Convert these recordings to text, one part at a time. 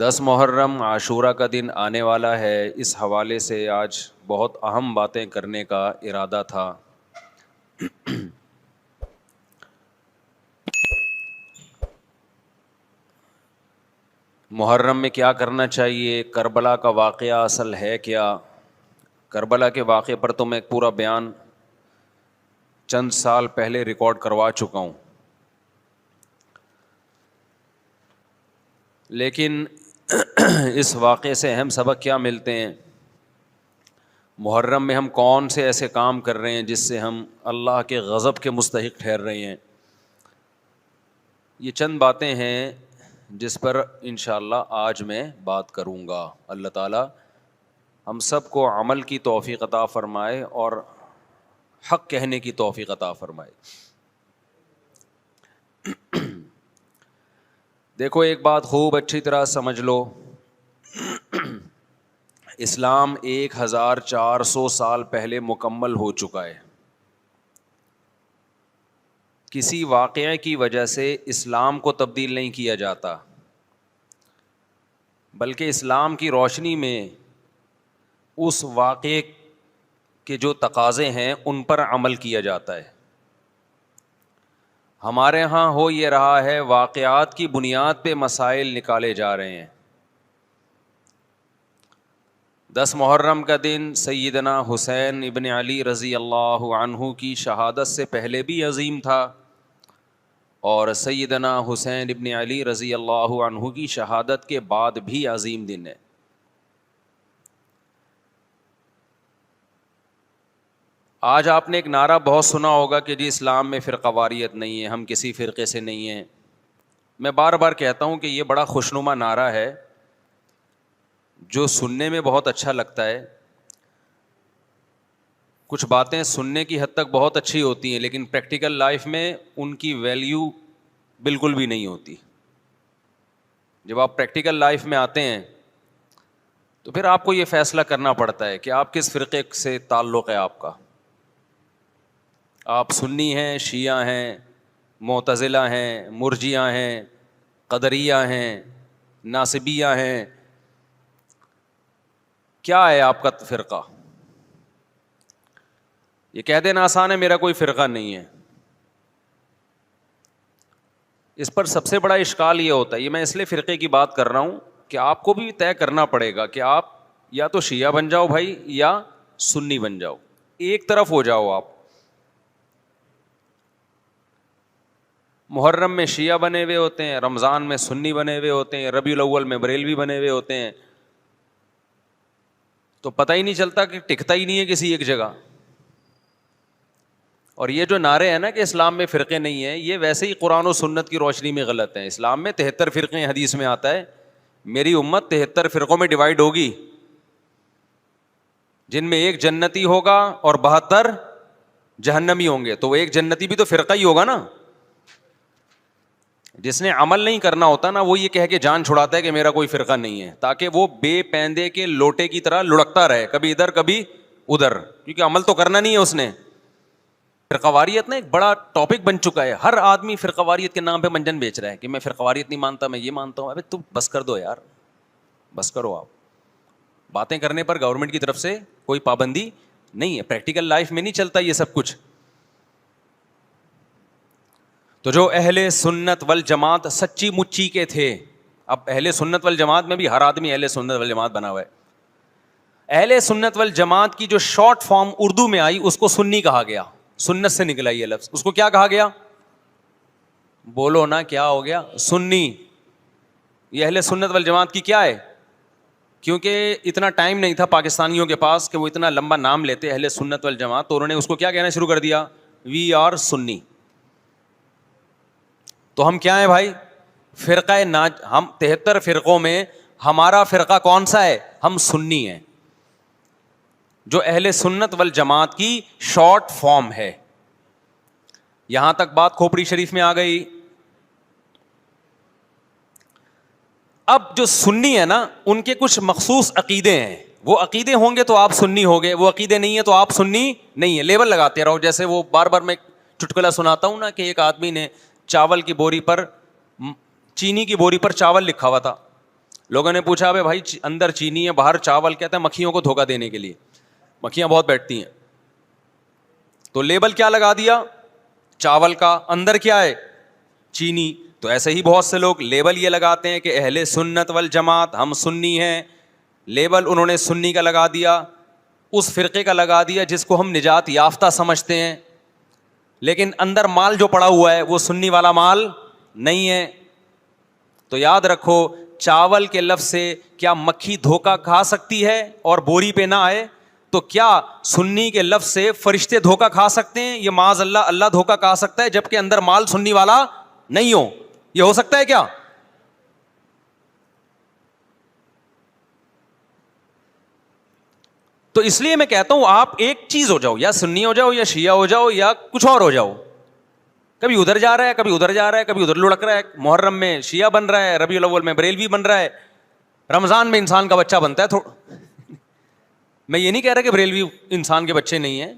10 محرم عاشورہ کا دن آنے والا ہے۔ اس حوالے سے آج بہت اہم باتیں کرنے کا ارادہ تھا۔ محرم میں کیا کرنا چاہیے، کربلا کا واقعہ اصل ہے کیا؟ کربلا کے واقعے پر تو میں ایک پورا بیان چند سال پہلے ریکارڈ کروا چکا ہوں، لیکن اس واقعے سے اہم سبق کیا ملتے ہیں؟ محرم میں ہم کون سے ایسے کام کر رہے ہیں جس سے ہم اللہ کے غضب کے مستحق ٹھہر رہے ہیں؟ یہ چند باتیں ہیں جس پر انشاءاللہ آج میں بات کروں گا۔ اللہ تعالیٰ ہم سب کو عمل کی توفیق عطا فرمائے اور حق کہنے کی توفیق عطا فرمائے۔ دیکھو، ایک بات خوب اچھی طرح سمجھ لو، اسلام 1400 سال پہلے مکمل ہو چکا ہے۔ کسی واقعے کی وجہ سے اسلام کو تبدیل نہیں کیا جاتا، بلکہ اسلام کی روشنی میں اس واقعے کے جو تقاضے ہیں ان پر عمل کیا جاتا ہے۔ ہمارے ہاں ہو یہ رہا ہے، واقعات کی بنیاد پہ مسائل نکالے جا رہے ہیں۔ 10 محرم کا دن سیدنا حسین ابن علی رضی اللہ عنہ کی شہادت سے پہلے بھی عظیم تھا، اور سیدنا حسین ابن علی رضی اللہ عنہ کی شہادت کے بعد بھی عظیم دن ہے۔ آج آپ نے ایک نعرہ بہت سنا ہوگا کہ جی اسلام میں فرقہ واریت نہیں ہے، ہم کسی فرقے سے نہیں ہیں۔ میں بار بار کہتا ہوں کہ یہ بڑا خوشنما نعرہ ہے جو سننے میں بہت اچھا لگتا ہے۔ کچھ باتیں سننے کی حد تک بہت اچھی ہوتی ہیں، لیکن پریکٹیکل لائف میں ان کی ویلیو بالکل بھی نہیں ہوتی۔ جب آپ پریکٹیکل لائف میں آتے ہیں تو پھر آپ کو یہ فیصلہ کرنا پڑتا ہے کہ آپ کس فرقے سے تعلق ہے آپ کا۔ آپ سنی ہیں، شیعہ ہیں، معتزلہ ہیں، مرجیہ ہیں، قدریہ ہیں، ناصبیہ ہیں، کیا ہے آپ کا فرقہ؟ یہ کہہ دینا آسان ہے، میرا کوئی فرقہ نہیں ہے۔ اس پر سب سے بڑا اشکال یہ ہوتا ہے، یہ میں اس لیے فرقے کی بات کر رہا ہوں کہ آپ کو بھی طے کرنا پڑے گا کہ آپ یا تو شیعہ بن جاؤ بھائی، یا سنی بن جاؤ، ایک طرف ہو جاؤ آپ۔ محرم میں شیعہ بنے ہوئے ہوتے ہیں، رمضان میں سنی بنے ہوئے ہوتے ہیں، ربیع الاول میں بریلوی بنے ہوئے ہوتے ہیں، تو پتہ ہی نہیں چلتا کہ ٹکتا ہی نہیں ہے کسی ایک جگہ۔ اور یہ جو نعرے ہیں نا کہ اسلام میں فرقے نہیں ہیں، یہ ویسے ہی قرآن و سنت کی روشنی میں غلط ہیں۔ اسلام میں 73 فرقے ہیں، حدیث میں آتا ہے میری امت 73 فرقوں میں ڈیوائیڈ ہوگی، جن میں ایک جنتی ہوگا اور 72 جہنمی ہوں گے۔ تو وہ ایک جنتی بھی تو فرقہ ہی ہوگا نا۔ جس نے عمل نہیں کرنا ہوتا نا، وہ یہ کہہ کے جان چھڑاتا ہے کہ میرا کوئی فرقہ نہیں ہے، تاکہ وہ بے پیندے کے لوٹے کی طرح لڑکتا رہے، کبھی ادھر کبھی ادھر، کیونکہ عمل تو کرنا نہیں ہے اس نے۔ فرقہ واریت نا ایک بڑا ٹاپک بن چکا ہے، ہر آدمی فرقہ واریت کے نام پہ منجن بیچ رہا ہے کہ میں فرقہ واریت نہیں مانتا، میں یہ مانتا ہوں۔ ابے تو بس کر دو یار، بس کرو۔ آپ باتیں کرنے پر گورنمنٹ کی طرف سے کوئی پابندی نہیں ہے، پریکٹیکل لائف میں نہیں چلتا یہ سب کچھ۔ تو جو اہل سنت والجماعت سچی مچی کے تھے، اب اہل سنت والجماعت میں بھی ہر آدمی اہل سنت والجماعت بنا ہوا ہے۔ اہل سنت والجماعت کی جو شارٹ فارم اردو میں آئی اس کو سنی کہا گیا، سنت سے نکلا یہ لفظ۔ اس کو کیا کہا گیا؟ بولو نا، کیا ہو گیا؟ سنی۔ یہ اہل سنت والجماعت کی کیا ہے؟ کیونکہ اتنا ٹائم نہیں تھا پاکستانیوں کے پاس کہ وہ اتنا لمبا نام لیتے اہل سنت والجماعت، تو انہوں نے اس کو کیا کہنا شروع کر دیا؟ وی آر سنی۔ تو ہم کیا ہیں بھائی؟ فرقہ ہم 73 فرقوں میں ہمارا فرقہ کون سا ہے؟ ہم سنی ہیں، جو اہل سنت والجماعت کی شارٹ فارم ہے۔ یہاں تک بات کھوپڑی شریف میں آ گئی۔ اب جو سنی ہے نا، ان کے کچھ مخصوص عقیدے ہیں، وہ عقیدے ہوں گے تو آپ سنی ہوگے، وہ عقیدے نہیں ہے تو آپ سنی نہیں ہے۔ لیبل لگاتے رہو، جیسے وہ بار بار میں چٹکلا سناتا ہوں نا کہ ایک آدمی نے چاول کی بوری پر، چینی کی بوری پر چاول لکھا ہوا تھا، لوگوں نے پوچھا بھائی بھائی اندر چینی ہے باہر چاول، کہتے ہیں مکھیوں کو دھوکہ دینے کے لیے، مکھیاں بہت بیٹھتی ہیں. تو لیبل کیا لگا دیا چاول کا، اندر کیا ہے چینی. تو ایسے ہی بہت سے لوگ لیبل یہ لگاتے ہیں کہ اہل سنت والجماعت، ہم سنی ہیں. لیبل انہوں نے سنی کا لگا دیا، اس فرقے کا لگا دیا جس کو ہم نجات یافتہ سمجھتے ہیں، لیکن اندر مال جو پڑا ہوا ہے وہ سنی والا مال نہیں ہے. تو یاد رکھو چاول کے لفظ سے کیا مکھی دھوکہ کھا سکتی ہے اور بوری پہ نہ آئے؟ تو کیا سنی کے لفظ سے فرشتے دھوکہ کھا سکتے ہیں؟ یہ معاذ اللہ اللہ دھوکہ کھا سکتا ہے جبکہ اندر مال سنی والا نہیں ہو؟ یہ ہو سکتا ہے کیا؟ تو اس لیے میں کہتا ہوں آپ ایک چیز ہو جاؤ، یا سنی ہو جاؤ یا شیعہ ہو جاؤ یا کچھ اور ہو جاؤ. کبھی ادھر جا رہا ہے کبھی ادھر جا رہا ہے، کبھی ادھر لڑک رہا ہے، محرم میں شیعہ بن رہا ہے، ربیع الاول میں بریلوی بن رہا ہے، رمضان میں انسان کا بچہ بنتا ہے. میں یہ نہیں کہہ رہا کہ بریلوی انسان کے بچے نہیں ہیں،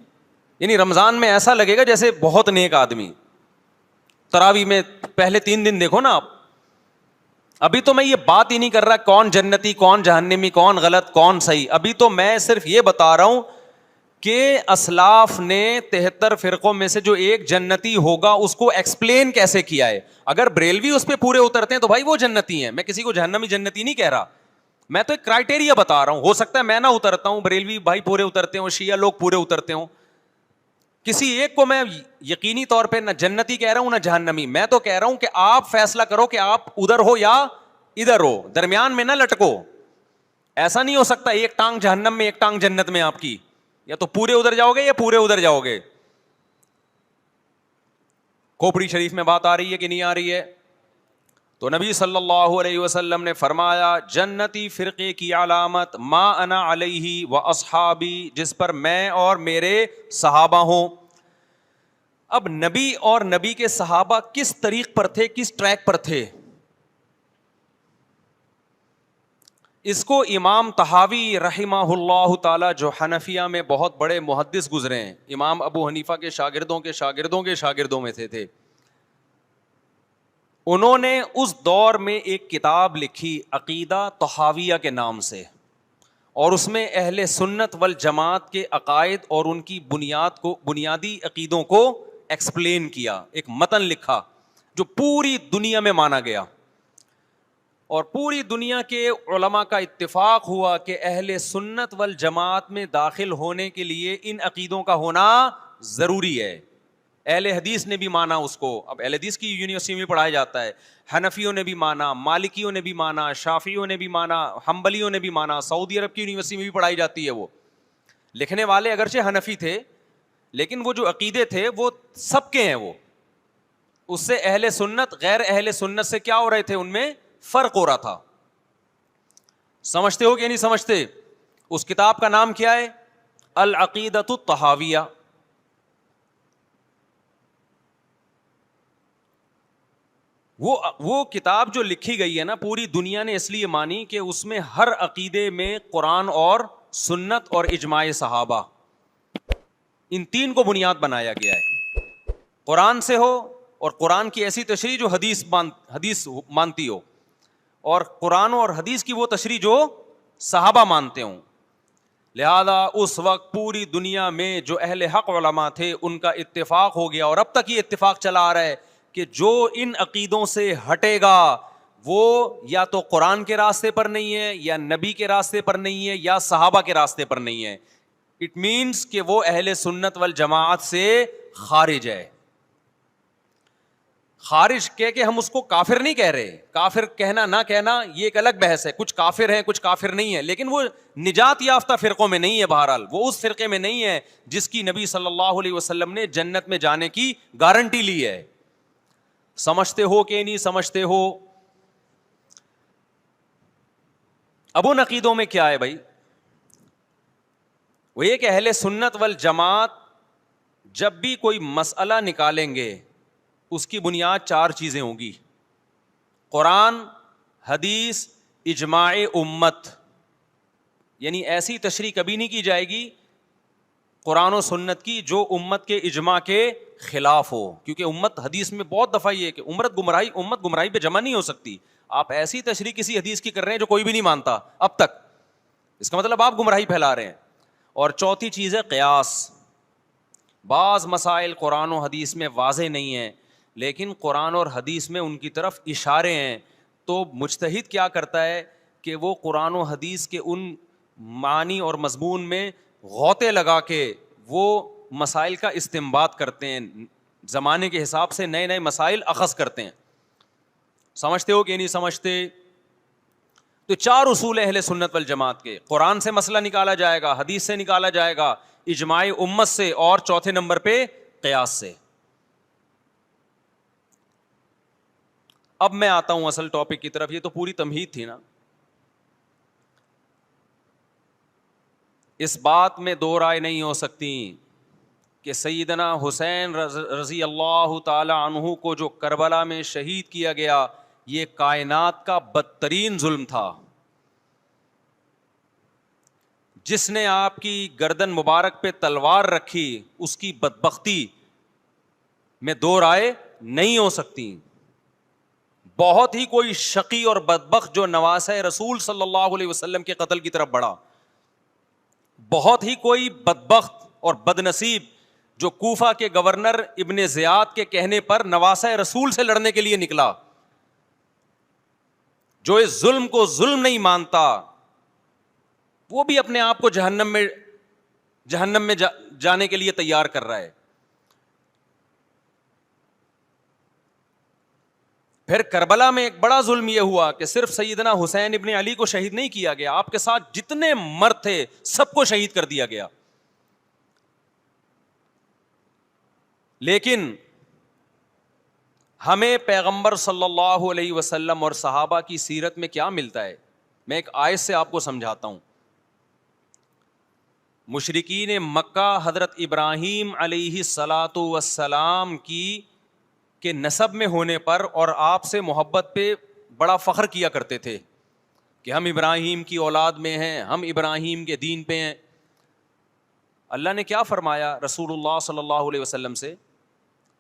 یعنی رمضان میں ایسا لگے گا جیسے بہت نیک آدمی. تراویح میں پہلے 3 دن دیکھو نا آپ. ابھی تو میں یہ بات ہی نہیں کر رہا کون جنتی کون جہنمی کون غلط کون صحیح، ابھی تو میں صرف یہ بتا رہا ہوں کہ اسلاف نے 73 فرقوں میں سے جو ایک جنتی ہوگا اس کو ایکسپلین کیسے کیا ہے. اگر بریلوی اس پہ پورے اترتے ہیں تو بھائی وہ جنتی ہیں، میں کسی کو جہنمی جنتی نہیں کہہ رہا، میں تو ایک کرائٹیریا بتا رہا ہوں. ہو سکتا ہے میں نہ اترتا ہوں، بریلوی بھائی پورے اترتے ہوں، شیعہ لوگ پورے اترتے ہوں. کسی ایک کو میں یقینی طور پہ نہ جنتی کہہ رہا ہوں نہ جہنمی. میں تو کہہ رہا ہوں کہ آپ فیصلہ کرو کہ آپ ادھر ہو یا ادھر ہو، درمیان میں نہ لٹکو. ایسا نہیں ہو سکتا ایک ٹانگ جہنم میں ایک ٹانگ جنت میں آپ کی، یا تو پورے ادھر جاؤ گے یا پورے ادھر جاؤ گے. کھوپڑی شریف میں بات آ رہی ہے کہ نہیں آ رہی ہے؟ تو نبی صلی اللہ علیہ وسلم نے فرمایا جنتی فرقے کی علامت ما انا علیہ و اصحابی، جس پر میں اور میرے صحابہ ہوں. اب نبی اور نبی کے صحابہ کس طریق پر تھے، کس ٹریک پر تھے؟ اس کو امام طحاوی رحمہ اللہ تعالی جو حنفیہ میں بہت بڑے محدث گزرے ہیں، امام ابو حنیفہ کے شاگردوں کے شاگردوں کے شاگردوں میں تھے. انہوں نے اس دور میں ایک کتاب لکھی عقیدہ طحاویہ کے نام سے، اور اس میں اہل سنت والجماعت کے عقائد اور ان کی بنیادی عقیدوں کو ایکسپلین کیا. ایک متن لکھا جو پوری دنیا میں مانا گیا، اور پوری دنیا کے علماء کا اتفاق ہوا کہ اہل سنت والجماعت میں داخل ہونے کے لیے ان عقیدوں کا ہونا ضروری ہے. اہل حدیث نے بھی مانا اس کو. اب اہل حدیث کی یونیورسٹی میں پڑھایا جاتا ہے. حنفیوں نے بھی مانا، مالکیوں نے بھی مانا، شافعیوں نے بھی مانا، حنبلیوں نے بھی مانا. سعودی عرب کی یونیورسٹی میں بھی پڑھائی جاتی ہے. وہ لکھنے والے اگرچہ حنفی تھے لیکن وہ جو عقیدے تھے وہ سب کے ہیں. وہ اس سے اہل سنت غیر اہل سنت سے کیا ہو رہے تھے، ان میں فرق ہو رہا تھا. سمجھتے ہو کہ نہیں سمجھتے؟ اس کتاب کا نام کیا ہے؟ العقیدۃ الطحاویہ. وہ کتاب جو لکھی گئی ہے نا، پوری دنیا نے اس لیے مانی کہ اس میں ہر عقیدے میں قرآن اور سنت اور اجماع صحابہ، ان 3 کو بنیاد بنایا گیا ہے. قرآن سے ہو، اور قرآن کی ایسی تشریح جو حدیث مانتی ہو، اور قرآن اور حدیث کی وہ تشریح جو صحابہ مانتے ہوں. لہذا اس وقت پوری دنیا میں جو اہل حق علماء تھے ان کا اتفاق ہو گیا، اور اب تک یہ اتفاق چلا آ رہا ہے کہ جو ان عقیدوں سے ہٹے گا وہ یا تو قرآن کے راستے پر نہیں ہے، یا نبی کے راستے پر نہیں ہے، یا صحابہ کے راستے پر نہیں ہے. اٹ مینس کہ وہ اہل سنت والجماعت سے خارج ہے. خارج کہہ کے ہم اس کو کافر نہیں کہہ رہے، کافر کہنا نہ کہنا یہ ایک الگ بحث ہے. کچھ کافر ہیں کچھ کافر نہیں ہے، لیکن وہ نجات یافتہ فرقوں میں نہیں ہے. بہرحال وہ اس فرقے میں نہیں ہے جس کی نبی صلی اللہ علیہ وسلم نے جنت میں جانے کی گارنٹی لی ہے. سمجھتے ہو کہ نہیں سمجھتے ہو؟ اب ان عقیدوں میں کیا ہے بھائی؟ وہ یہ کہ اہل سنت والجماعت جب بھی کوئی مسئلہ نکالیں گے اس کی بنیاد 4 چیزیں ہوں گی: قرآن، حدیث، اجماع امت. یعنی ایسی تشریح کبھی نہیں کی جائے گی قرآن و سنت کی جو امت کے اجماع کے خلاف ہو، کیونکہ امت حدیث میں بہت دفعہ یہ ہے کہ امت گمراہی پہ جمع نہیں ہو سکتی. آپ ایسی تشریح کسی حدیث کی کر رہے ہیں جو کوئی بھی نہیں مانتا اب تک, اس کا مطلب آپ گمراہی پھیلا رہے ہیں. اور چوتھی چیز ہے قیاس. بعض مسائل قرآن و حدیث میں واضح نہیں ہیں لیکن قرآن اور حدیث میں ان کی طرف اشارے ہیں, تو مجتہد کیا کرتا ہے کہ وہ قرآن و حدیث کے ان معنی اور مضمون میں غوطے لگا کے وہ مسائل کا استنباط کرتے ہیں, زمانے کے حساب سے نئے نئے مسائل اخذ کرتے ہیں. سمجھتے ہو کہ نہیں سمجھتے؟ تو 4 اصول اہل سنت والجماعت کے, قرآن سے مسئلہ نکالا جائے گا, حدیث سے نکالا جائے گا, اجماع امت سے, اور چوتھے نمبر پہ قیاس سے. اب میں آتا ہوں اصل ٹاپک کی طرف. یہ تو پوری تمہید تھی نا. اس بات میں دو رائے نہیں ہو سکتی کہ سیدنا حسین رضی اللہ تعالی عنہ کو جو کربلا میں شہید کیا گیا یہ کائنات کا بدترین ظلم تھا. جس نے آپ کی گردن مبارک پہ تلوار رکھی اس کی بدبختی میں دو رائے نہیں ہو سکتی. بہت ہی کوئی شقی اور بدبخت جو نواسہ رسول صلی اللہ علیہ وسلم کے قتل کی طرف بڑھا, بہت ہی کوئی بدبخت اور بدنصیب جو کوفہ کے گورنر ابن زیاد کے کہنے پر نواسہ رسول سے لڑنے کے لیے نکلا, جو اس ظلم کو ظلم نہیں مانتا, وہ بھی اپنے آپ کو جہنم میں جانے کے لیے تیار کر رہا ہے. پھر کربلا میں ایک بڑا ظلم یہ ہوا کہ صرف سیدنا حسین ابن علی کو شہید نہیں کیا گیا, آپ کے ساتھ جتنے مرد تھے سب کو شہید کر دیا گیا. لیکن ہمیں پیغمبر صلی اللہ علیہ وسلم اور صحابہ کی سیرت میں کیا ملتا ہے؟ میں ایک آیت سے آپ کو سمجھاتا ہوں. مشرکین مکہ حضرت ابراہیم علیہ الصلاۃ والسلام کے نسب میں ہونے پر اور آپ سے محبت پہ بڑا فخر کیا کرتے تھے کہ ہم ابراہیم کی اولاد میں ہیں, ہم ابراہیم کے دین پہ ہیں. اللہ نے کیا فرمایا رسول اللہ صلی اللہ علیہ وسلم سے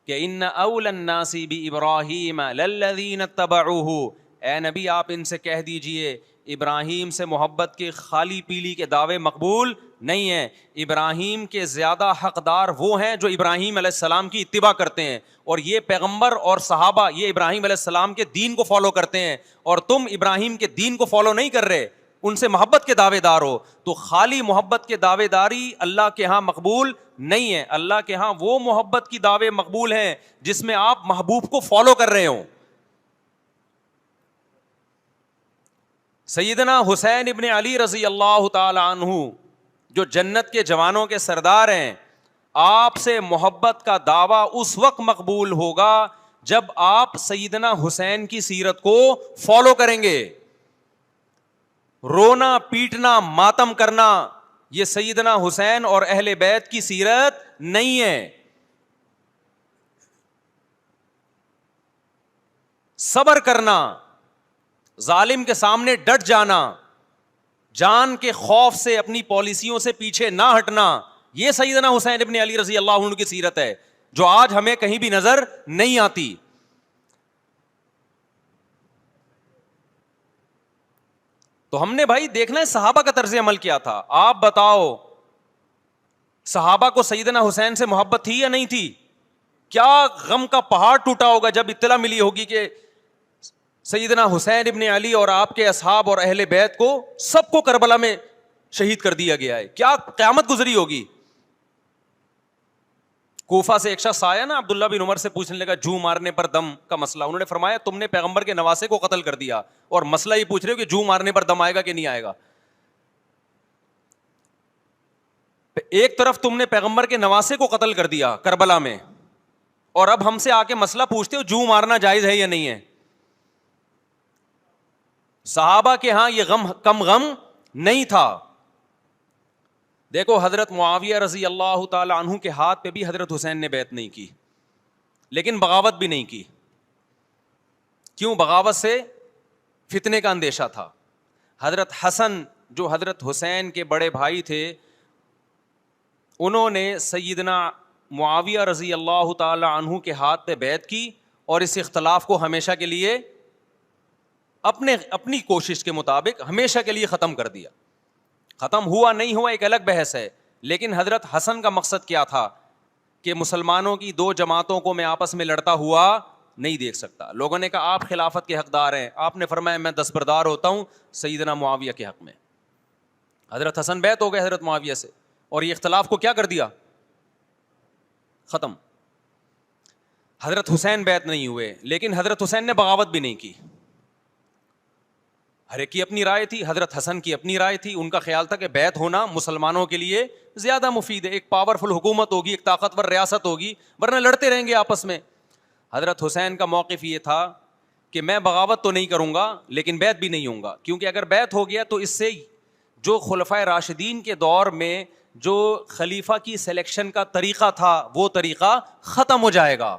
کہ ان اول الناس بابراہیم للذین اتبعوہ, اے نبی آپ ان سے کہہ دیجئے ابراہیم سے محبت کے خالی پیلی کے دعوے مقبول نہیں ہیں. ابراہیم کے زیادہ حقدار وہ ہیں جو ابراہیم علیہ السلام کی اتباع کرتے ہیں, اور یہ پیغمبر اور صحابہ یہ ابراہیم علیہ السلام کے دین کو فالو کرتے ہیں, اور تم ابراہیم کے دین کو فالو نہیں کر رہے, ان سے محبت کے دعوے دار ہو. تو خالی محبت کے دعوے داری اللہ کے ہاں مقبول نہیں ہے. اللہ کے ہاں وہ محبت کی دعوے مقبول ہیں جس میں آپ محبوب کو فالو کر رہے ہوں. سیدنا حسین ابن علی رضی اللہ تعالی عنہ جو جنت کے جوانوں کے سردار ہیں, آپ سے محبت کا دعویٰ اس وقت مقبول ہوگا جب آپ سیدنا حسین کی سیرت کو فالو کریں گے. رونا پیٹنا ماتم کرنا یہ سیدنا حسین اور اہل بیت کی سیرت نہیں ہے. صبر کرنا, ظالم کے سامنے ڈٹ جانا, جان کے خوف سے اپنی پالیسیوں سے پیچھے نہ ہٹنا, یہ سیدنا حسین ابن علی رضی اللہ عنہ کی سیرت ہے جو آج ہمیں کہیں بھی نظر نہیں آتی. تو ہم نے بھائی دیکھنا ہے صحابہ کا طرز عمل کیا تھا. آپ بتاؤ صحابہ کو سیدنا حسین سے محبت تھی یا نہیں تھی؟ کیا غم کا پہاڑ ٹوٹا ہوگا جب اطلاع ملی ہوگی کہ سیدنا حسین ابن علی اور آپ کے اصحاب اور اہل بیت کو سب کو کربلا میں شہید کر دیا گیا ہے. کیا قیامت گزری ہوگی. کوفہ سے ایک شخص آیا نا, عبداللہ بن عمر سے پوچھنے لگا جو مارنے پر دم کا مسئلہ. انہوں نے فرمایا تم نے پیغمبر کے نواسے کو قتل کر دیا اور مسئلہ یہ پوچھ رہے ہو کہ جو مارنے پر دم آئے گا کہ نہیں آئے گا. ایک طرف تم نے پیغمبر کے نواسے کو قتل کر دیا کربلا میں, اور اب ہم سے آ کے مسئلہ پوچھتے ہو جو مارنا جائز ہے یا نہیں ہے. صحابہ کے ہاں یہ غم کم غم نہیں تھا. دیکھو حضرت معاویہ رضی اللہ تعالی عنہ کے ہاتھ پہ بھی حضرت حسین نے بیعت نہیں کی, لیکن بغاوت بھی نہیں کی. کیوں؟ بغاوت سے فتنے کا اندیشہ تھا. حضرت حسن جو حضرت حسین کے بڑے بھائی تھے, انہوں نے سیدنا معاویہ رضی اللہ تعالی عنہ کے ہاتھ پہ بیعت کی اور اس اختلاف کو ہمیشہ کے لیے اپنی کوشش کے مطابق ہمیشہ کے لیے ختم کر دیا. ختم ہوا نہیں ہوا ایک الگ بحث ہے, لیکن حضرت حسن کا مقصد کیا تھا کہ مسلمانوں کی دو جماعتوں کو میں آپس میں لڑتا ہوا نہیں دیکھ سکتا. لوگوں نے کہا آپ خلافت کے حقدار ہیں, آپ نے فرمایا میں دستبردار ہوتا ہوں سیدنا معاویہ کے حق میں. حضرت حسن بیعت ہو گئے حضرت معاویہ سے, اور یہ اختلاف کو کیا کر دیا, ختم. حضرت حسین بیعت نہیں ہوئے, لیکن حضرت حسین نے بغاوت بھی نہیں کی. ہر ایک کی اپنی رائے تھی, حضرت حسن کی اپنی رائے تھی. ان کا خیال تھا کہ بیعت ہونا مسلمانوں کے لیے زیادہ مفید ہے, ایک پاورفل حکومت ہوگی, ایک طاقتور ریاست ہوگی, ورنہ لڑتے رہیں گے آپس میں. حضرت حسین کا موقف یہ تھا کہ میں بغاوت تو نہیں کروں گا لیکن بیعت بھی نہیں ہوں گا, کیونکہ اگر بیعت ہو گیا تو اس سے جو خلفائے راشدین کے دور میں جو خلیفہ کی سلیکشن کا طریقہ تھا وہ طریقہ ختم ہو جائے گا.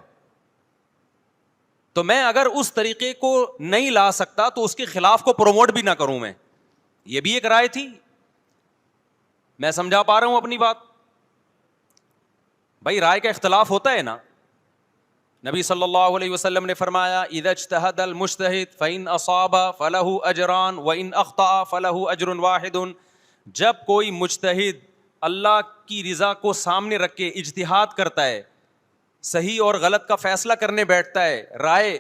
تو میں اگر اس طریقے کو نہیں لا سکتا تو اس کے خلاف کو پروموٹ بھی نہ کروں میں. یہ بھی ایک رائے تھی. میں سمجھا پا رہا ہوں اپنی بات؟ بھائی رائے کا اختلاف ہوتا ہے نا. نبی صلی اللہ علیہ وسلم نے فرمایا اذا اجتہد المجتہد فإن اصاب فلہ اجران وإن اخطأ فلہ اجر واحد. جب کوئی مجتہد اللہ کی رضا کو سامنے رکھ کے اجتہاد کرتا ہے, صحیح اور غلط کا فیصلہ کرنے بیٹھتا ہے, رائے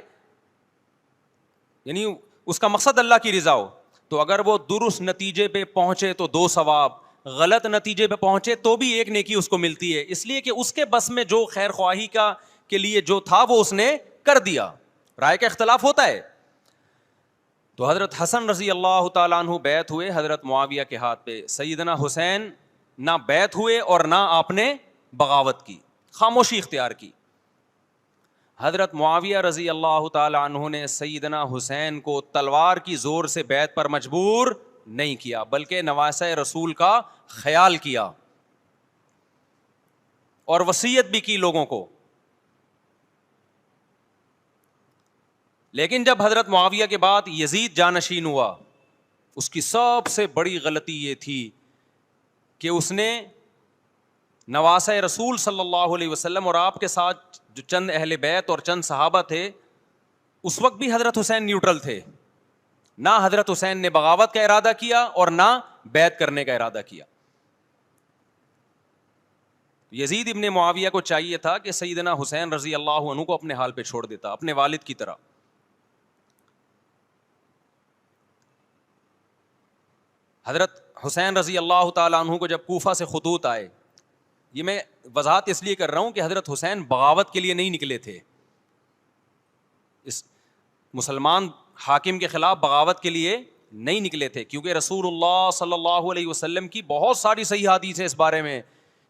یعنی اس کا مقصد اللہ کی رضا ہو, تو اگر وہ درست نتیجے پہ پہنچے تو 2 ثواب, غلط نتیجے پہ پہنچے تو بھی 1 نیکی اس کو ملتی ہے, اس لیے کہ اس کے بس میں جو خیر خواہی کا کے لیے جو تھا وہ اس نے کر دیا. رائے کا اختلاف ہوتا ہے. تو حضرت حسن رضی اللہ تعالیٰ عنہ بیعت ہوئے حضرت معاویہ کے ہاتھ پہ. سیدنا حسین نہ بیعت ہوئے اور نہ آپ نے بغاوت کی, خاموشی اختیار کی. حضرت معاویہ رضی اللہ تعالی عنہ نے سیدنا حسین کو تلوار کی زور سے بیعت پر مجبور نہیں کیا, بلکہ نواسہ رسول کا خیال کیا اور وصیت بھی کی لوگوں کو. لیکن جب حضرت معاویہ کے بعد یزید جانشین ہوا, اس کی سب سے بڑی غلطی یہ تھی کہ اس نے نواسہ رسول صلی اللہ علیہ وسلم اور آپ کے ساتھ جو چند اہل بیت اور چند صحابہ تھے, اس وقت بھی حضرت حسین نیوٹرل تھے. نہ حضرت حسین نے بغاوت کا ارادہ کیا اور نہ بیعت کرنے کا ارادہ کیا. یزید ابن معاویہ کو چاہیے تھا کہ سیدنا حسین رضی اللہ عنہ کو اپنے حال پہ چھوڑ دیتا, اپنے والد کی طرح. حضرت حسین رضی اللہ تعالیٰ عنہ کو جب کوفہ سے خطوط آئے, یہ میں وضاحت اس لیے کر رہا ہوں کہ حضرت حسین بغاوت کے لیے نہیں نکلے تھے, اس مسلمان حاکم کے خلاف بغاوت کے لیے نہیں نکلے تھے, کیونکہ رسول اللہ صلی اللہ علیہ وسلم کی بہت ساری صحیح حدیث ہے اس بارے میں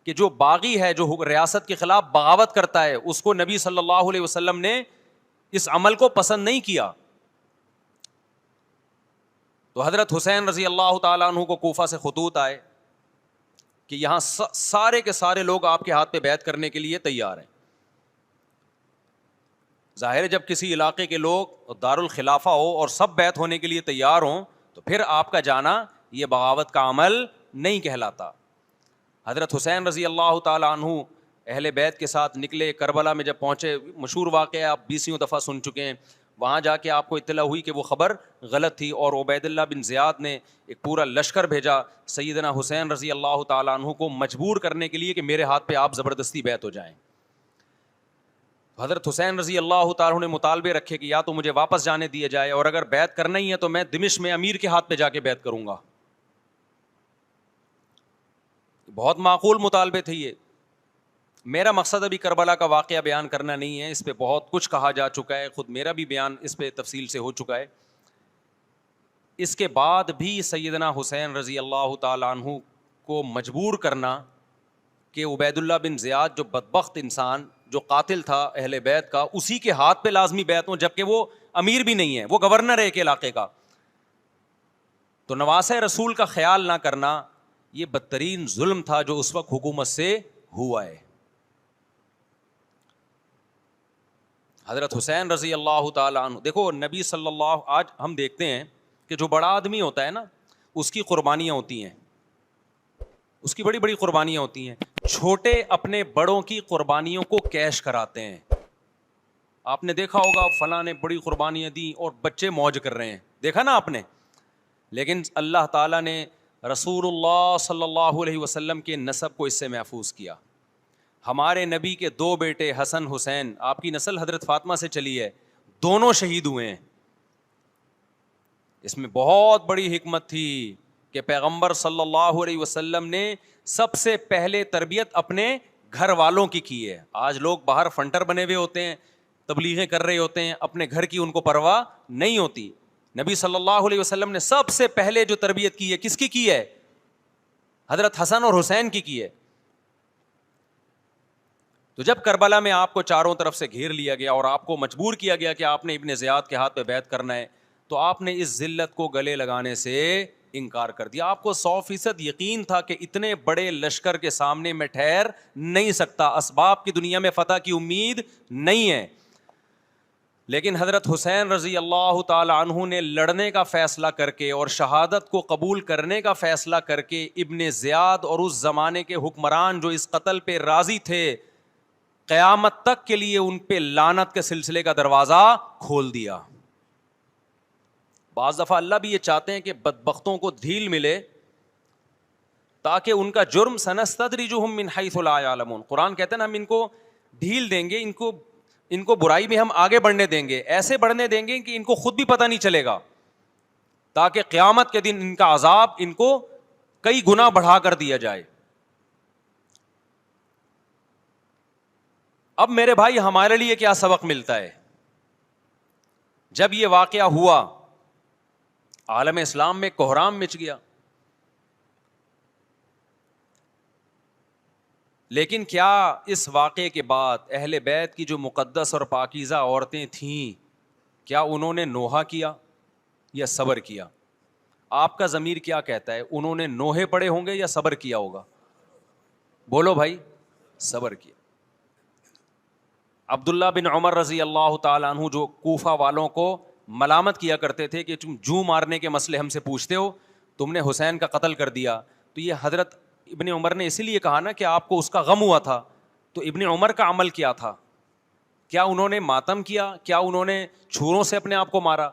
کہ جو باغی ہے, جو ریاست کے خلاف بغاوت کرتا ہے, اس کو نبی صلی اللہ علیہ وسلم نے اس عمل کو پسند نہیں کیا. تو حضرت حسین رضی اللہ تعالیٰ عنہ کو کوفہ سے خطوط آئے کہ یہاں سارے کے سارے لوگ آپ کے ہاتھ پہ بیعت کرنے کے لیے تیار ہیں. ظاہر ہے جب کسی علاقے کے لوگ دارالخلافہ ہو اور سب بیعت ہونے کے لیے تیار ہوں تو پھر آپ کا جانا یہ بغاوت کا عمل نہیں کہلاتا. حضرت حسین رضی اللہ تعالیٰ عنہ اہل بیت کے ساتھ نکلے. کربلا میں جب پہنچے, مشہور واقعہ آپ 20 دفعہ سن چکے ہیں, وہاں جا کے آپ کو اطلاع ہوئی کہ وہ خبر غلط تھی, اور عبید اللہ بن زیاد نے ایک پورا لشکر بھیجا سیدنا حسین رضی اللہ تعالیٰ عنہ کو مجبور کرنے کے لیے کہ میرے ہاتھ پہ آپ زبردستی بیعت ہو جائیں. حضرت حسین رضی اللہ تعالیٰ عنہ نے مطالبے رکھے کہ یا تو مجھے واپس جانے دیا جائے, اور اگر بیعت کرنا ہی ہے تو میں دمشق میں امیر کے ہاتھ پہ جا کے بیعت کروں گا. بہت معقول مطالبے تھے یہ. میرا مقصد ابھی کربلا کا واقعہ بیان کرنا نہیں ہے, اس پہ بہت کچھ کہا جا چکا ہے, خود میرا بھی بیان اس پہ تفصیل سے ہو چکا ہے. اس کے بعد بھی سیدنا حسین رضی اللہ تعالیٰ عنہ کو مجبور کرنا کہ عبید اللہ بن زیاد جو بدبخت انسان, جو قاتل تھا اہل بیت کا, اسی کے ہاتھ پہ لازمی بیعت ہوں, جبکہ وہ امیر بھی نہیں ہے, وہ گورنر ہے ایک علاقے کا. تو نواسہ رسول کا خیال نہ کرنا یہ بدترین ظلم تھا جو اس وقت حکومت سے ہوا ہے. حضرت حسین رضی اللہ تعالیٰ عنہ, دیکھو نبی صلی اللہ, آج ہم دیکھتے ہیں کہ جو بڑا آدمی ہوتا ہے نا اس کی قربانیاں ہوتی ہیں, اس کی بڑی بڑی قربانیاں ہوتی ہیں. چھوٹے اپنے بڑوں کی قربانیوں کو کیش کراتے ہیں. آپ نے دیکھا ہوگا فلاں نے بڑی قربانیاں دی اور بچے موج کر رہے ہیں, دیکھا نا آپ نے. لیکن اللہ تعالیٰ نے رسول اللہ صلی اللہ علیہ وسلم کے نسب کو اس سے محفوظ کیا. ہمارے نبی کے 2 بیٹے حسن حسین, آپ کی نسل حضرت فاطمہ سے چلی ہے, دونوں شہید ہوئے ہیں. اس میں بہت بڑی حکمت تھی کہ پیغمبر صلی اللہ علیہ وسلم نے سب سے پہلے تربیت اپنے گھر والوں کی ہے. آج لوگ باہر فنٹر بنے ہوئے ہوتے ہیں, تبلیغیں کر رہے ہوتے ہیں, اپنے گھر کی ان کو پرواہ نہیں ہوتی. نبی صلی اللہ علیہ وسلم نے سب سے پہلے جو تربیت کی ہے کس کی ہے؟ حضرت حسن اور حسین کی ہے. تو جب کربلا میں آپ کو چاروں طرف سے گھیر لیا گیا اور آپ کو مجبور کیا گیا کہ آپ نے ابن زیاد کے ہاتھ پہ بیعت کرنا ہے, تو آپ نے اس ذلت کو گلے لگانے سے انکار کر دیا. آپ کو 100% یقین تھا کہ اتنے بڑے لشکر کے سامنے میں ٹھہر نہیں سکتا, اسباب کی دنیا میں فتح کی امید نہیں ہے. لیکن حضرت حسین رضی اللہ تعالی عنہ نے لڑنے کا فیصلہ کر کے اور شہادت کو قبول کرنے کا فیصلہ کر کے ابن زیاد اور اس زمانے کے حکمران جو اس قتل پہ راضی تھے, قیامت تک کے لیے ان پہ لعنت کے سلسلے کا دروازہ کھول دیا. بعض دفعہ اللہ بھی یہ چاہتے ہیں کہ بدبختوں کو ڈھیل ملے تاکہ ان کا جرم سنستدرجہم من حیث لا یعلمون. قرآن کہتے ہیں نا ہم ان کو ڈھیل دیں گے, ان کو برائی میں ہم آگے بڑھنے دیں گے, ایسے بڑھنے دیں گے کہ ان کو خود بھی پتہ نہیں چلے گا, تاکہ قیامت کے دن ان کا عذاب ان کو کئی گنا بڑھا کر دیا جائے. اب میرے بھائی ہمارے لیے کیا سبق ملتا ہے؟ جب یہ واقعہ ہوا عالم اسلام میں کوہرام مچ گیا, لیکن کیا اس واقعے کے بعد اہل بیت کی جو مقدس اور پاکیزہ عورتیں تھیں, کیا انہوں نے نوحہ کیا یا صبر کیا؟ آپ کا ضمیر کیا کہتا ہے, انہوں نے نوحے پڑے ہوں گے یا صبر کیا ہوگا؟ بولو بھائی, صبر کیا. عبداللہ بن عمر رضی اللہ تعالیٰ عنہ جو کوفہ والوں کو ملامت کیا کرتے تھے کہ تم جو مارنے کے مسئلے ہم سے پوچھتے ہو, تم نے حسین کا قتل کر دیا, تو یہ حضرت ابن عمر نے اسی لیے کہا نا کہ آپ کو اس کا غم ہوا تھا. تو ابن عمر کا عمل کیا تھا؟ کیا انہوں نے ماتم کیا؟ کیا انہوں نے چھوروں سے اپنے آپ کو مارا؟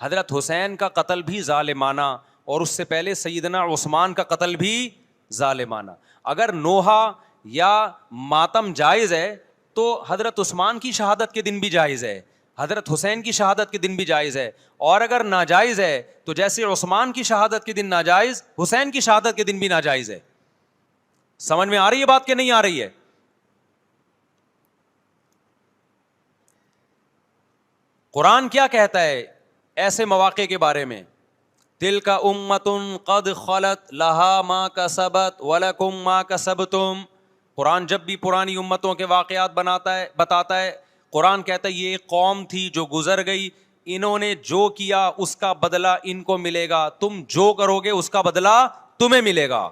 حضرت حسین کا قتل بھی ظالمانہ, اور اس سے پہلے سیدنا عثمان کا قتل بھی ظالمانہ. اگر نوحہ یا ماتم جائز ہے تو حضرت عثمان کی شہادت کے دن بھی جائز ہے, حضرت حسین کی شہادت کے دن بھی جائز ہے, اور اگر ناجائز ہے تو جیسے عثمان کی شہادت کے دن ناجائز, حسین کی شہادت کے دن بھی ناجائز ہے. سمجھ میں آ رہی ہے بات کہ نہیں آ رہی ہے؟ قرآن کیا کہتا ہے ایسے مواقع کے بارے میں؟ تلک امۃ قد خلت لہا ما کسبت ولکم ما کسبتم. قرآن جب بھی پرانی امتوں کے واقعات بتاتا ہے, قرآن کہتا ہے یہ ایک قوم تھی جو گزر گئی, انہوں نے جو کیا اس کا بدلہ ان کو ملے گا, تم جو کرو گے اس کا بدلہ تمہیں ملے گا.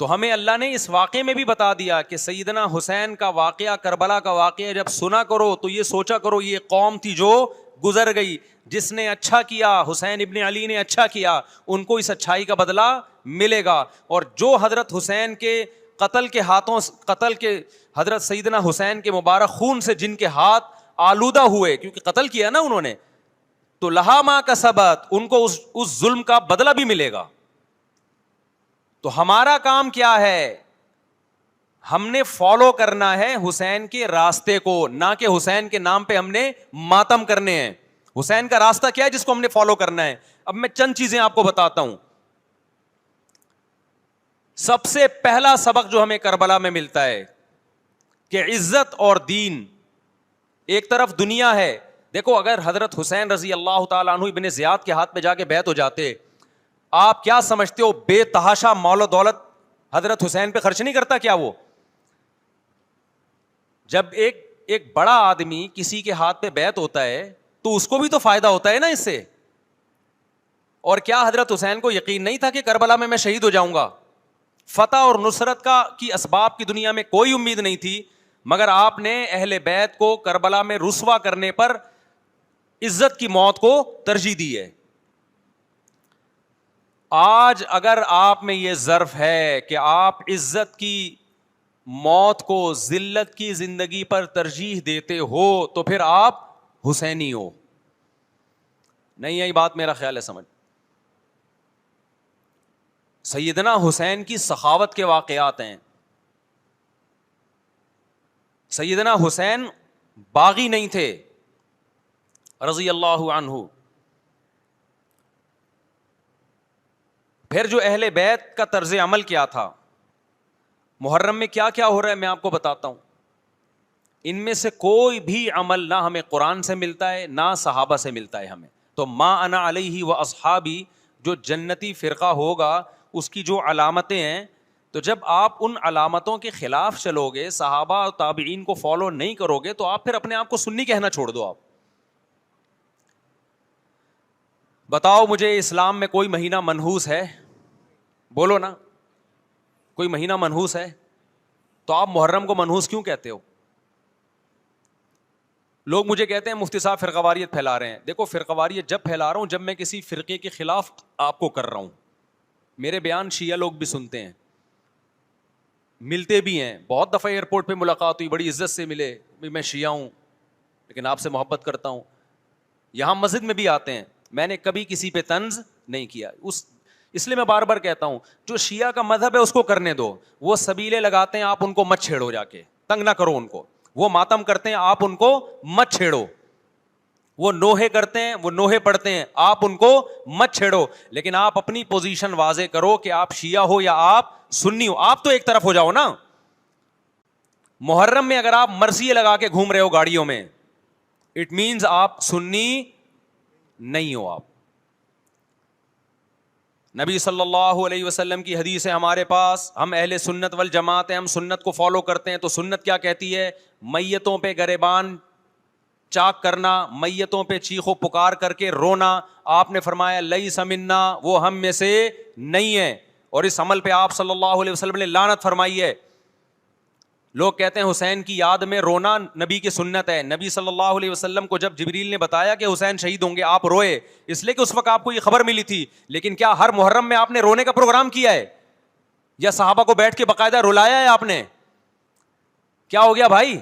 تو ہمیں اللہ نے اس واقعے میں بھی بتا دیا کہ سیدنا حسین کا واقعہ, کربلا کا واقعہ جب سنا کرو تو یہ سوچا کرو یہ قوم تھی جو گزر گئی, جس نے اچھا کیا, حسین ابن علی نے اچھا کیا, ان کو اس اچھائی کا بدلہ ملے گا. اور جو حضرت حسین کے قتل کے حضرت سیدنا حسین کے مبارک خون سے جن کے ہاتھ آلودہ ہوئے, کیونکہ قتل کیا نا انہوں نے, تو لہا ما کسبت, ان کو اس ظلم کا بدلہ بھی ملے گا. تو ہمارا کام کیا ہے؟ ہم نے فالو کرنا ہے حسین کے راستے کو, نہ کہ حسین کے نام پہ ہم نے ماتم کرنے ہیں. حسین کا راستہ کیا ہے جس کو ہم نے فالو کرنا ہے؟ اب میں چند چیزیں آپ کو بتاتا ہوں. سب سے پہلا سبق جو ہمیں کربلا میں ملتا ہے کہ عزت اور دین, ایک طرف دنیا ہے. دیکھو اگر حضرت حسین رضی اللہ تعالیٰ عنہ ابن زیاد کے ہاتھ میں جا کے بیعت ہو جاتے, آپ کیا سمجھتے ہو بے تحاشا مال و دولت حضرت حسین پہ خرچ نہیں کرتا کیا وہ؟ جب ایک بڑا آدمی کسی کے ہاتھ پہ بیعت ہوتا ہے تو اس کو بھی تو فائدہ ہوتا ہے نا اس سے. اور کیا حضرت حسین کو یقین نہیں تھا کہ کربلا میں شہید ہو جاؤں گا؟ فتح اور نصرت کی اسباب کی دنیا میں کوئی امید نہیں تھی, مگر آپ نے اہل بیت کو کربلا میں رسوا کرنے پر عزت کی موت کو ترجیح دی ہے. آج اگر آپ میں یہ ظرف ہے کہ آپ عزت کی موت کو ذلت کی زندگی پر ترجیح دیتے ہو, تو پھر آپ حسینی ہو. نہیں آئی بات میرا خیال ہے سمجھ. سیدنا حسین کی سخاوت کے واقعات ہیں. سیدنا حسین باغی نہیں تھے رضی اللہ عنہ. پھر جو اہل بیت کا طرز عمل کیا تھا, محرم میں کیا کیا ہو رہا ہے میں آپ کو بتاتا ہوں. ان میں سے کوئی بھی عمل نہ ہمیں قرآن سے ملتا ہے نہ صحابہ سے ملتا ہے ہمیں. تو ما انا علیہ و اصحابی جو جنتی فرقہ ہوگا اس کی جو علامتیں ہیں, تو جب آپ ان علامتوں کے خلاف چلو گے, صحابہ اور تابعین کو فالو نہیں کرو گے, تو آپ پھر اپنے آپ کو سنی کہنا چھوڑ دو. آپ بتاؤ مجھے اسلام میں کوئی مہینہ منحوس ہے؟ بولو نا, کوئی مہینہ منحوس ہے؟ تو آپ محرم کو منحوس کیوں کہتے ہو؟ لوگ مجھے کہتے ہیں مفتی صاحب فرقہ واریت پھیلا رہے ہیں. دیکھو فرقہ واریت جب پھیلا رہا ہوں جب میں کسی فرقے کے خلاف آپ کو کر رہا ہوں. میرے بیان شیعہ لوگ بھی سنتے ہیں, ملتے بھی ہیں. بہت دفعہ ایئرپورٹ پہ ملاقات ہوئی, بڑی عزت سے ملے, میں شیعہ ہوں لیکن آپ سے محبت کرتا ہوں. یہاں مسجد میں بھی آتے ہیں, میں نے کبھی کسی پہ طنز نہیں کیا. اس لیے میں بار بار کہتا ہوں جو شیعہ کا مذہب ہے اس کو کرنے دو. وہ سبیلے لگاتے ہیں, آپ ان کو مت چھیڑو, جا کے تنگ نہ کرو ان کو. وہ ماتم کرتے ہیں, آپ ان کو مت چھیڑو. وہ نوحے کرتے ہیں, وہ نوحے پڑھتے ہیں, آپ ان کو مت چھیڑو. لیکن آپ اپنی پوزیشن واضح کرو کہ آپ شیعہ ہو یا آپ سنی ہو. آپ تو ایک طرف ہو جاؤ نا. محرم میں اگر آپ مرثیے لگا کے گھوم رہے ہو گاڑیوں میں, اٹ مینز آپ سنی نہیں ہو. آپ نبی صلی اللہ علیہ وسلم کی حدیث ہے ہمارے پاس, ہم اہل سنت والجماعت ہیں, ہم سنت کو فالو کرتے ہیں. تو سنت کیا کہتی ہے؟ میتوں پہ گریبان چاک کرنا, میتوں پہ چیخ و پکار کر کے رونا. آپ نے فرمایا لیس منا, وہ ہم میں سے نہیں ہے. اور اس عمل پہ آپ صلی اللہ علیہ وسلم نے لعنت فرمائی ہے. لوگ کہتے ہیں حسین کی یاد میں رونا نبی کی سنت ہے. نبی صلی اللہ علیہ وسلم کو جب جبریل نے بتایا کہ حسین شہید ہوں گے, آپ روئے, اس لیے کہ اس وقت آپ کو یہ خبر ملی تھی. لیکن کیا ہر محرم میں آپ نے رونے کا پروگرام کیا ہے, یا صحابہ کو بیٹھ کے باقاعدہ رلایا ہے آپ نے؟ کیا ہو گیا بھائی؟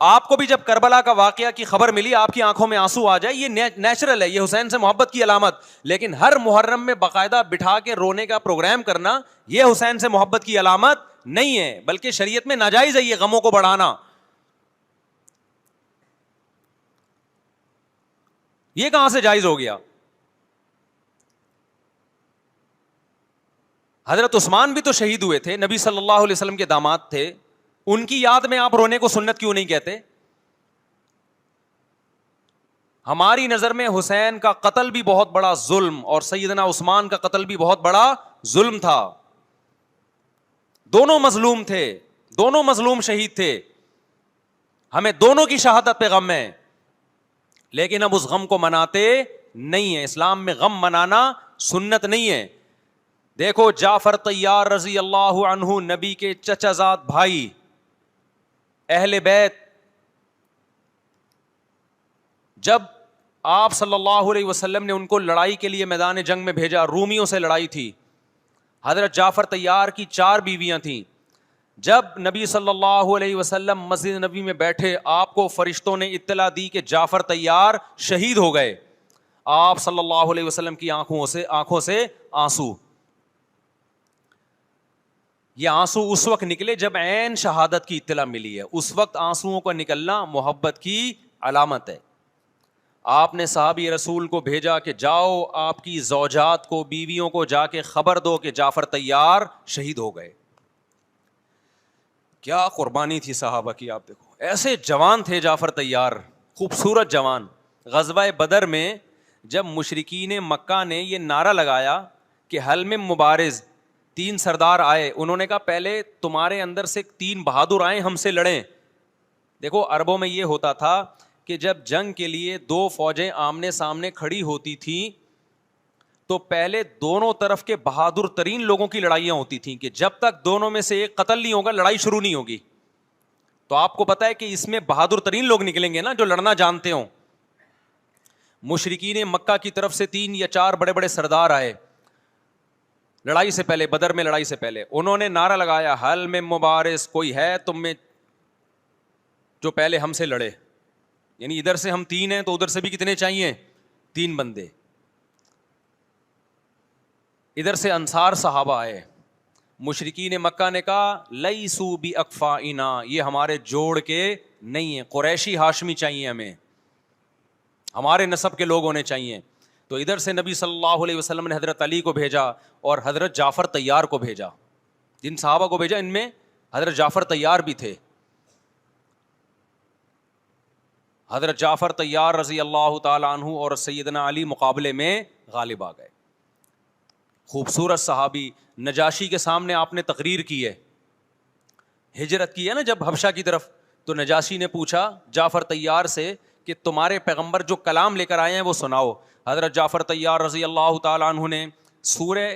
آپ کو بھی جب کربلا کا واقعہ کی خبر ملی آپ کی آنکھوں میں آنسو آ جائے, یہ نیچرل ہے, یہ حسین سے محبت کی علامت. لیکن ہر محرم میں باقاعدہ بٹھا کے رونے کا پروگرام کرنا, یہ حسین سے محبت کی علامت نہیں ہے, بلکہ شریعت میں ناجائز ہے یہ غموں کو بڑھانا. یہ کہاں سے جائز ہو گیا؟ حضرت عثمان بھی تو شہید ہوئے تھے, نبی صلی اللہ علیہ وسلم کے داماد تھے. ان کی یاد میں آپ رونے کو سنت کیوں نہیں کہتے؟ ہماری نظر میں حسین کا قتل بھی بہت بڑا ظلم, اور سیدنا عثمان کا قتل بھی بہت بڑا ظلم تھا. دونوں مظلوم تھے, دونوں مظلوم شہید تھے. ہمیں دونوں کی شہادت پہ غم ہے, لیکن اب اس غم کو مناتے نہیں ہیں. اسلام میں غم منانا سنت نہیں ہے. دیکھو جعفر طیار رضی اللہ عنہ, نبی کے چچا زاد بھائی, اہل بیت, جب آپ صلی اللہ علیہ وسلم نے ان کو لڑائی کے لیے میدان جنگ میں بھیجا, رومیوں سے لڑائی تھی, حضرت جعفر طیار کی 4 بیویاں تھیں. جب نبی صلی اللہ علیہ وسلم مسجد نبی میں بیٹھے, آپ کو فرشتوں نے اطلاع دی کہ جعفر طیار شہید ہو گئے. آپ صلی اللہ علیہ وسلم کی آنکھوں سے آنسو. یہ آنسو اس وقت نکلے جب عین شہادت کی اطلاع ملی ہے. اس وقت آنسوؤں کا نکلنا محبت کی علامت ہے. آپ نے صحابی رسول کو بھیجا کہ جاؤ آپ کی زوجات کو, بیویوں کو جا کے خبر دو کہ جعفر طیار شہید ہو گئے. کیا قربانی تھی صحابہ کی, آپ دیکھو ایسے جوان تھے جعفر طیار, خوبصورت جوان. غزوہ بدر میں جب مشرکین مکہ نے یہ نعرہ لگایا کہ حل میں مبارز, 3 سردار آئے, انہوں نے کہا پہلے تمہارے اندر سے 3 بہادر آئیں ہم سے لڑیں. دیکھو عربوں میں یہ ہوتا تھا کہ جب جنگ کے لیے 2 فوجیں آمنے سامنے کھڑی ہوتی تھیں تو پہلے دونوں طرف کے بہادر ترین لوگوں کی لڑائیاں ہوتی تھیں کہ جب تک دونوں میں سے ایک قتل نہیں ہوگا لڑائی شروع نہیں ہوگی. تو آپ کو پتا ہے کہ اس میں بہادر ترین لوگ نکلیں گے نا, جو لڑنا جانتے ہوں. مشرکین مکہ کی طرف سے 3 یا 4 بڑے بڑے سردار آئے لڑائی سے پہلے, بدر میں لڑائی سے پہلے. انہوں نے نعرہ لگایا حل میں مبارز, کوئی ہے تم میں جو پہلے ہم سے لڑے. یعنی ادھر سے ہم 3 ہیں تو ادھر سے بھی کتنے چاہیے؟ 3 بندے. ادھر سے انصار صحابہ آئے, مشرکین مکہ نے کہا لیسو بی اکفائنا, یہ ہمارے جوڑ کے نہیں ہیں, قریشی ہاشمی چاہیے ہمیں, ہمارے نسب کے لوگ ہونے چاہیے. تو ادھر سے نبی صلی اللہ علیہ وسلم نے حضرت علی کو بھیجا اور حضرت جعفر طیار کو بھیجا. جن صحابہ کو بھیجا ان میں حضرت جعفر طیار بھی تھے. حضرت جعفر طیار رضی اللہ تعالی عنہ اور سیدنا علی مقابلے میں غالب آ گئے. خوبصورت صحابی, نجاشی کے سامنے آپ نے تقریر کی ہے, ہجرت کی ہے نا جب حبشہ کی طرف, تو نجاشی نے پوچھا جعفر طیار سے کہ تمہارے پیغمبر جو کلام لے کر آئے ہیں وہ سناؤ. حضرت جعفر طیار رضی اللہ تعالیٰ عنہ نے سورہ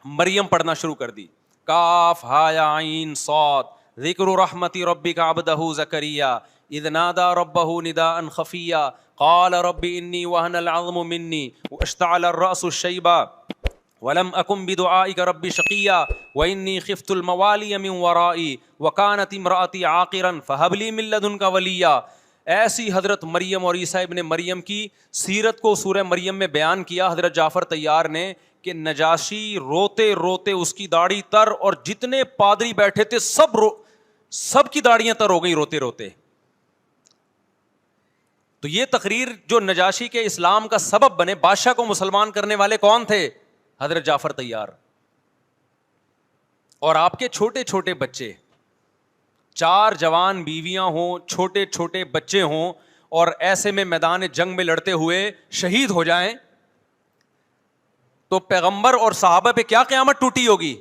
مریم پڑھنا شروع کر دی. کاف ہا یا عین صاد ذکر رحمت ربک عبدہ زکریا اذ نادى ربه نداء خفيا قال رب اني وهن العظم مني واشتعل الراس شيبا ولم اكن بدعائك رب شقيا واني خفت الموالي من ورائي وكانت امراتي عاقرا فهب لي من لدنك وليا. ایسی حضرت مریم اور عیسیٰ ابن مریم کی سیرت کو سورہ مریم میں بیان کیا حضرت جعفر طیار نے کہ نجاشی روتے روتے اس کی داڑھی تر, اور جتنے پادری بیٹھے تھے سب کی داڑیاں تر ہو گئی روتے روتے. تو یہ تقریر جو نجاشی کے اسلام کا سبب بنے, بادشاہ کو مسلمان کرنے والے کون تھے؟ حضرت جعفر طیار. اور آپ کے چھوٹے چھوٹے بچے, 4 جوان بیویاں ہوں, چھوٹے چھوٹے بچے ہوں, اور ایسے میں میدان جنگ میں لڑتے ہوئے شہید ہو جائیں, تو پیغمبر اور صحابہ پہ کیا قیامت ٹوٹی ہوگی.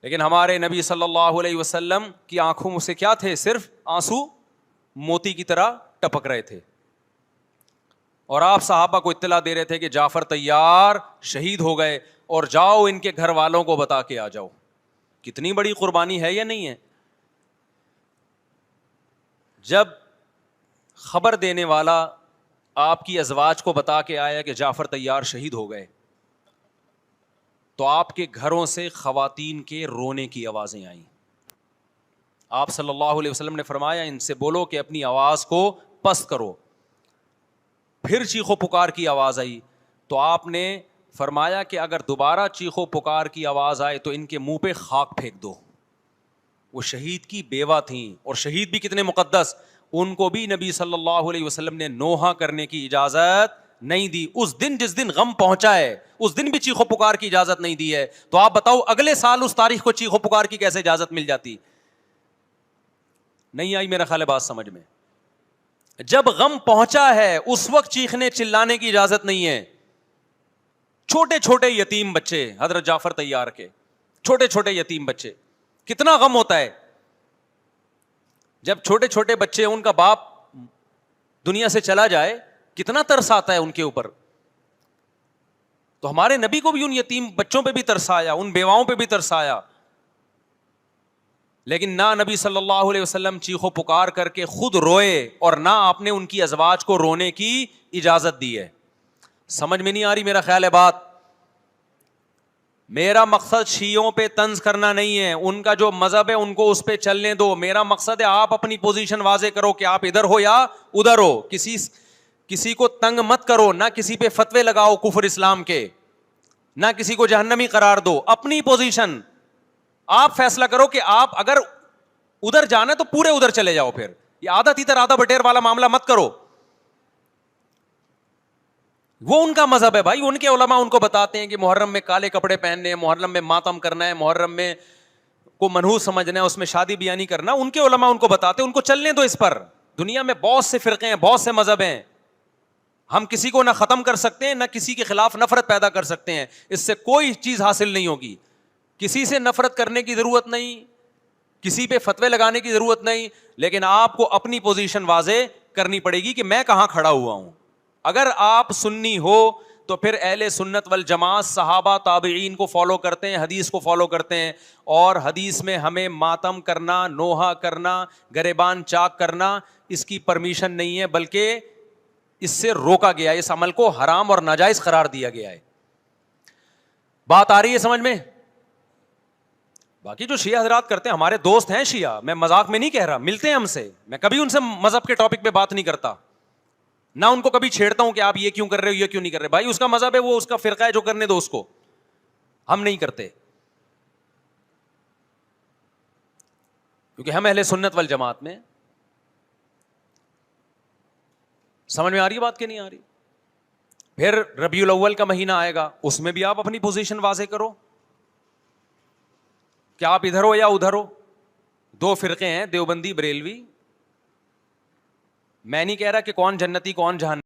لیکن ہمارے نبی صلی اللہ علیہ وسلم کی آنکھوں سے کیا تھے؟ صرف آنسو موتی کی طرح ٹپک رہے تھے. اور آپ صحابہ کو اطلاع دے رہے تھے کہ جعفر طیار شہید ہو گئے, اور جاؤ ان کے گھر والوں کو بتا کے آ جاؤ. کتنی بڑی قربانی ہے یا نہیں ہے؟ جب خبر دینے والا آپ کی ازواج کو بتا کے آیا کہ جعفر طیار شہید ہو گئے, تو آپ کے گھروں سے خواتین کے رونے کی آوازیں آئیں. آپ صلی اللہ علیہ وسلم نے فرمایا ان سے بولو کہ اپنی آواز کو پست کرو. پھر چیخو پکار کی آواز آئی, تو آپ نے فرمایا کہ اگر دوبارہ چیخو پکار کی آواز آئے تو ان کے منہ پہ خاک پھینک دو. وہ شہید کی بیوہ تھیں, اور شہید بھی کتنے مقدس, ان کو بھی نبی صلی اللہ علیہ وسلم نے نوحہ کرنے کی اجازت نہیں دی. اس دن جس دن غم پہنچا ہے اس دن بھی چیخو پکار کی اجازت نہیں دی ہے. تو آپ بتاؤ اگلے سال اس تاریخ کو چیخو پکار کی کیسے اجازت مل جاتی؟ نہیں آئی میرا خیال ہے بات سمجھ میں. جب غم پہنچا ہے اس وقت چیخنے چلانے کی اجازت نہیں ہے. چھوٹے چھوٹے یتیم بچے, حضرت جعفر طیار کے چھوٹے چھوٹے یتیم بچے, کتنا غم ہوتا ہے جب چھوٹے چھوٹے بچے, ان کا باپ دنیا سے چلا جائے, کتنا ترس آتا ہے ان کے اوپر. تو ہمارے نبی کو بھی ان یتیم بچوں پہ بھی ترس آیا, ان بیواؤں پہ بھی ترس آیا. لیکن نہ نبی صلی اللہ علیہ وسلم چیخو پکار کر کے خود روئے, اور نہ آپ نے ان کی ازواج کو رونے کی اجازت دی ہے. سمجھ میں نہیں آ رہی میرا خیال ہے بات. میرا مقصد شیعوں پہ طنز کرنا نہیں ہے, ان کا جو مذہب ہے ان کو اس پہ چلنے دو. میرا مقصد ہے آپ اپنی پوزیشن واضح کرو کہ آپ ادھر ہو یا ادھر ہو. کسی کو تنگ مت کرو, نہ کسی پہ فتوے لگاؤ کفر اسلام کے, نہ کسی کو جہنمی قرار دو. اپنی پوزیشن آپ فیصلہ کرو کہ آپ اگر ادھر جانا ہے تو پورے ادھر چلے جاؤ. پھر یہ آدھا تیتر آدھا بٹیر والا معاملہ مت کرو. وہ ان کا مذہب ہے بھائی, ان کے علماء ان کو بتاتے ہیں کہ محرم میں کالے کپڑے پہننے ہیں, محرم میں ماتم کرنا ہے, محرم میں کو منحوس سمجھنا ہے, اس میں شادی بیانی کرنا. ان کے علماء ان کو بتاتے ہیں, ان کو چلنے دو اس پر. دنیا میں بہت سے فرقے ہیں, بہت سے مذہب ہیں, ہم کسی کو نہ ختم کر سکتے ہیں نہ کسی کے خلاف نفرت پیدا کر سکتے ہیں. اس سے کوئی چیز حاصل نہیں ہوگی. کسی سے نفرت کرنے کی ضرورت نہیں, کسی پہ فتوے لگانے کی ضرورت نہیں, لیکن آپ کو اپنی پوزیشن واضح کرنی پڑے گی کہ میں کہاں کھڑا ہوا ہوں. اگر آپ سنی ہو تو پھر اہل سنت والجماعت صحابہ تابعین کو فالو کرتے ہیں, حدیث کو فالو کرتے ہیں, اور حدیث میں ہمیں ماتم کرنا, نوحہ کرنا, گریبان چاک کرنا اس کی پرمیشن نہیں ہے, بلکہ اس سے روکا گیا ہے, اس عمل کو حرام اور ناجائز قرار دیا گیا ہے. بات آ رہی ہے سمجھ میں؟ باقی جو شیعہ حضرات کرتے ہیں, ہمارے دوست ہیں شیعہ, میں مذاق میں نہیں کہہ رہا, ملتے ہیں ہم سے, میں کبھی ان سے مذہب کے ٹاپک پہ بات نہیں کرتا, نہ ان کو کبھی چھیڑتا ہوں کہ آپ یہ کیوں کر رہے ہو, یہ کیوں نہیں کر رہے. بھائی اس کا مذہب ہے, وہ اس کا فرقہ ہے, جو کرنے دو اس کو, ہم نہیں کرتے, کیونکہ ہم اہل سنت والجماعت میں. سمجھ میں آ رہی ہے بات کہ نہیں آ رہی؟ پھر ربیع الاول کا مہینہ آئے گا, اس میں بھی آپ اپنی پوزیشن واضح کرو کہ آپ ادھر ہو یا ادھر ہو. دو فرقے ہیں, دیوبندی بریلوی. میں نہیں کہہ رہا کہ کون جنتی کون جہنمی.